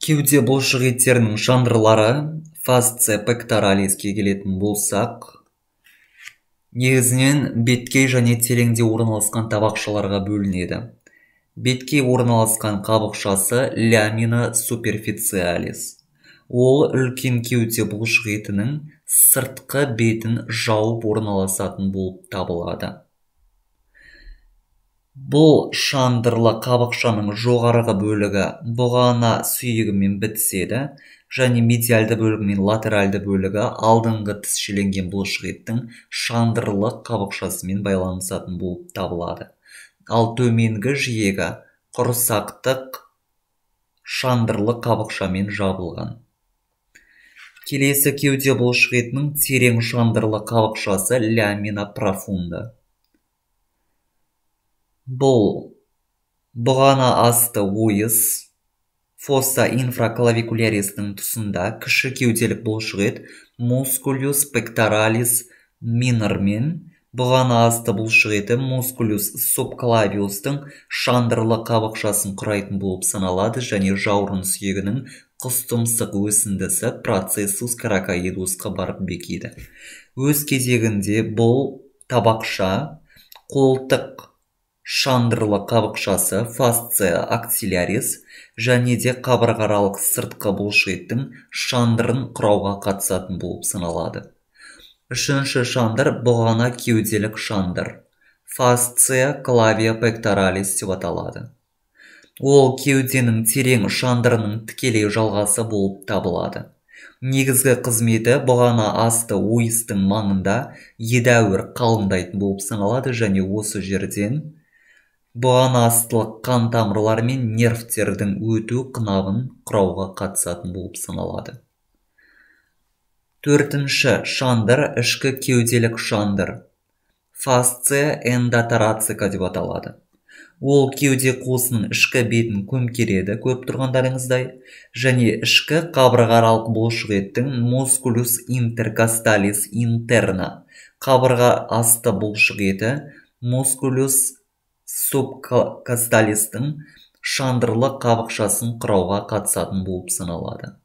Кеуде бұлшық еттерінің жандырлары фасция пекторалиске келетін болсақ, негізінен беткей және тереңде орналасқан табақшаларға бөлінеді. Беткей орналасқан қабықшасы ламина суперфициалис. Ол үлкен кеуде бұлшық етінің сыртқы бетін жауып орналасатын болып табылады. Бұл шандырлы қабықшаның жоғарғы бөлігі бұғана сүйегімен бітіседі және медиалды бөлігі мен латеральды бөлігі алдыңғы тісшеленген бұлшық еттің шандырлы қабықшасымен байланысатын болып табылады. Ал төменгі жиегі құрсақтық шандырлы қабықшамен жабылған. Келесі кеуде бұлшық етінің терең шандырлы қабықшасы ламина профунда. Бұл бұғана асты ойыс фосса инфраклавикулярисінің тұсында кіші кеуделік бұлшық ет мускулюс пекторалис минормен, бұғана асты бұлшық еті мускулюс субклавиустың шандырлы қабықшасын құрайтын болып саналады және жауырын сүйегінің құстұмсық өсіндісі процессус каракоидусқа барып бекиді. Өз кезегінде бұл табақша қолтық шандырлы қабықшасы фасция аксилярис және де қабырғаралық сыртқы бұлшық еттің шандырын құрауға қатысатын болып саналады. Үшінші шандыр бұғана кеуделік шандыр, фасция клавия пекторалис деп аталады. Ол кеуденің терең шандырының тікелей жалғасы болып табылады. Негізгі қызметі бұғана асты ойыстың маңында едәуір қалыңдайтын болып саналады және осы жерден бұғана астылық қан тамырлары мен нервтердің өту қынабын құрауға қатысатын болып саналады. Төртінші шандыр ішкі кеуделік шандыр, фасция эндоторацика деп аталады. Ол кеуде қуысының ішкі бетін көмкереді, көріп тұрғандарыңыздай, және ішкі қабырғаралық бұлшық еттің мускулюс интеркосталис интерна, қабырға асты бұлшық еті мускулюс субкосталистің шандырлы қабықшасын құрауға қатысатын болып саналады.